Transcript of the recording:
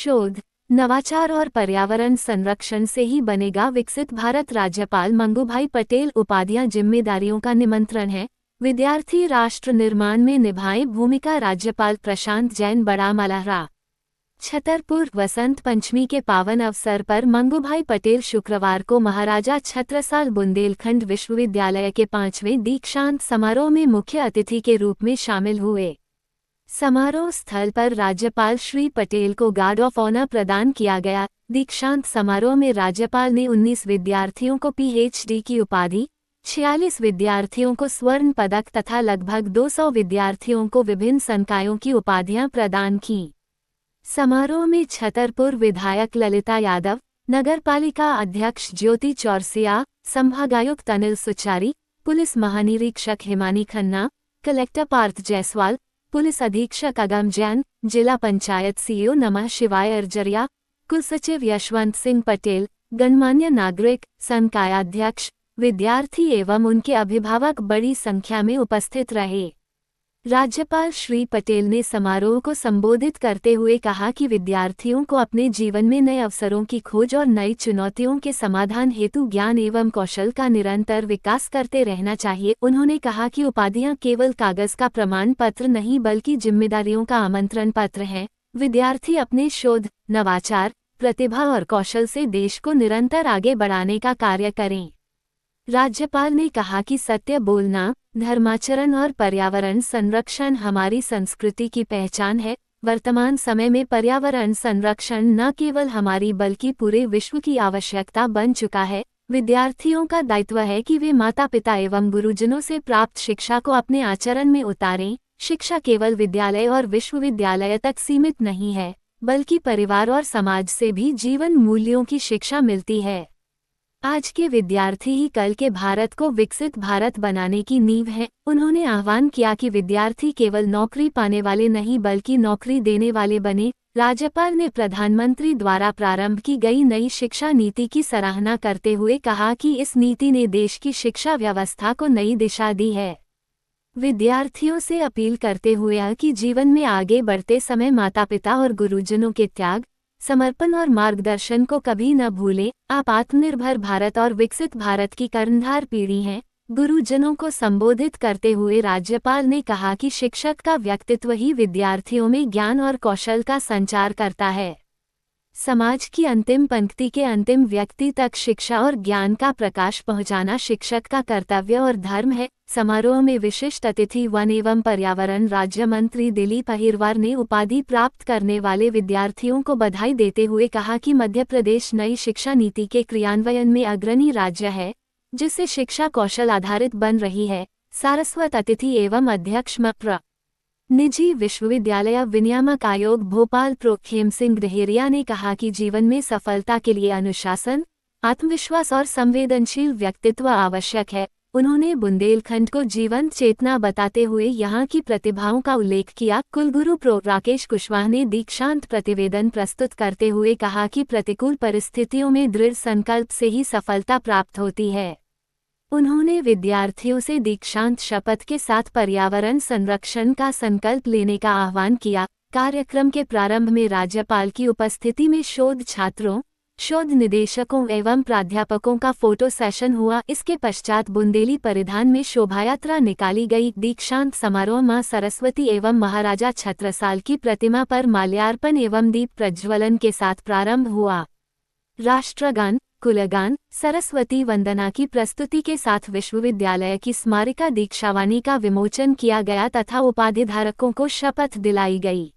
शोध, नवाचार और पर्यावरण संरक्षण से ही बनेगा विकसित भारत। राज्यपाल मंगूभाई पटेल। उपाधियां जिम्मेदारियों का निमंत्रण है, विद्यार्थी राष्ट्र निर्माण में निभाएं भूमिका। राज्यपाल प्रशांत जैन। बड़ा मलहरा। छतरपुर। वसंत पंचमी के पावन अवसर पर मंगूभाई पटेल शुक्रवार को महाराजा छत्रसाल बुंदेलखंड विश्वविद्यालय के 5वें दीक्षांत समारोह में मुख्य अतिथि के रूप में शामिल हुए। समारोह स्थल पर राज्यपाल श्री पटेल को गार्ड ऑफ ऑनर प्रदान किया गया। दीक्षांत समारोह में राज्यपाल ने 19 विद्यार्थियों को पीएचडी की उपाधि, 46 विद्यार्थियों को स्वर्ण पदक तथा लगभग 200 विद्यार्थियों को विभिन्न संकायों की उपाधियां प्रदान की। समारोह में छतरपुर विधायक ललिता यादव, नगरपालिका अध्यक्ष ज्योति चौरसिया, संभागायुक्त अनिल सुचारी, पुलिस महानिरीक्षक हिमानी खन्ना, कलेक्टर पार्थ जायसवाल, पुलिस अधीक्षक अगम जैन, जिला पंचायत सीईओ नमः शिवाय अर्जरिया, कुलसचिव यशवंत सिंह पटेल, गणमान्य नागरिक, संकायाध्यक्ष, विद्यार्थी एवं उनके अभिभावक बड़ी संख्या में उपस्थित रहे। राज्यपाल श्री पटेल ने समारोह को संबोधित करते हुए कहा कि विद्यार्थियों को अपने जीवन में नए अवसरों की खोज और नई चुनौतियों के समाधान हेतु ज्ञान एवं कौशल का निरंतर विकास करते रहना चाहिए। उन्होंने कहा कि उपाधियां केवल कागज का प्रमाण पत्र नहीं बल्कि जिम्मेदारियों का आमंत्रण पत्र हैं। विद्यार्थी अपने शोध, नवाचार, प्रतिभा और कौशल से देश को निरंतर आगे बढ़ाने का कार्य करें। राज्यपाल ने कहा कि सत्य बोलना, धर्माचरण और पर्यावरण संरक्षण हमारी संस्कृति की पहचान है। वर्तमान समय में पर्यावरण संरक्षण न केवल हमारी बल्कि पूरे विश्व की आवश्यकता बन चुका है। विद्यार्थियों का दायित्व है कि वे माता पिता एवं गुरुजनों से प्राप्त शिक्षा को अपने आचरण में उतारें। शिक्षा केवल विद्यालय और विश्वविद्यालय तक सीमित नहीं है, बल्कि परिवार और समाज से भी जीवन मूल्यों की शिक्षा मिलती है। आज के विद्यार्थी ही कल के भारत को विकसित भारत बनाने की नींव हैं। उन्होंने आह्वान किया कि विद्यार्थी केवल नौकरी पाने वाले नहीं बल्कि नौकरी देने वाले बने। राज्यपाल ने प्रधानमंत्री द्वारा प्रारंभ की गई नई शिक्षा नीति की सराहना करते हुए कहा कि इस नीति ने देश की शिक्षा व्यवस्था को नई दिशा दी है। विद्यार्थियों से अपील करते हुए कि जीवन में आगे बढ़ते समय माता पिता और गुरुजनों के त्याग, समर्पण और मार्गदर्शन को कभी न भूलें। आप आत्मनिर्भर भारत और विकसित भारत की कर्णधार पीढ़ी हैं। गुरुजनों को संबोधित करते हुए राज्यपाल ने कहा कि शिक्षक का व्यक्तित्व ही विद्यार्थियों में ज्ञान और कौशल का संचार करता है। समाज की अंतिम पंक्ति के अंतिम व्यक्ति तक शिक्षा और ज्ञान का प्रकाश पहुंचाना शिक्षक का कर्तव्य और धर्म है। समारोह में विशिष्ट अतिथि वन एवं पर्यावरण राज्य मंत्री दिलीप अहिरवार ने उपाधि प्राप्त करने वाले विद्यार्थियों को बधाई देते हुए कहा कि मध्य प्रदेश नई शिक्षा नीति के क्रियान्वयन में अग्रणी राज्य है, जिससे शिक्षा कौशल आधारित बन रही है। सारस्वत अतिथि एवं अध्यक्ष मप्र निजी विश्वविद्यालय विनियामक आयोग भोपाल प्रो खेम सिंह डहेरिया ने कहा कि जीवन में सफलता के लिए अनुशासन, आत्मविश्वास और संवेदनशील व्यक्तित्व आवश्यक है। उन्होंने बुंदेलखंड को जीवंत चेतना बताते हुए यहाँ की प्रतिभाओं का उल्लेख किया। कुलगुरु प्रो राकेश कुशवाहा ने दीक्षांत प्रतिवेदन प्रस्तुत करते हुए कहा कि प्रतिकूल परिस्थितियों में दृढ़ संकल्प से ही सफलता प्राप्त होती है। उन्होंने विद्यार्थियों से दीक्षांत शपथ के साथ पर्यावरण संरक्षण का संकल्प लेने का आह्वान किया। कार्यक्रम के प्रारंभ में राज्यपाल की उपस्थिति में शोध छात्रों, शोध निदेशकों एवं प्राध्यापकों का फोटो सेशन हुआ। इसके पश्चात बुंदेली परिधान में शोभायात्रा निकाली गई। दीक्षांत समारोह मां सरस्वती एवं महाराजा छत्रसाल की प्रतिमा पर माल्यार्पण एवं दीप प्रज्वलन के साथ प्रारंभ हुआ। राष्ट्रगान, कुलगान, सरस्वती वंदना की प्रस्तुति के साथ विश्वविद्यालय की स्मारिका दीक्षावाणी का विमोचन किया गया तथा उपाधिधारकों को शपथ दिलाई गई।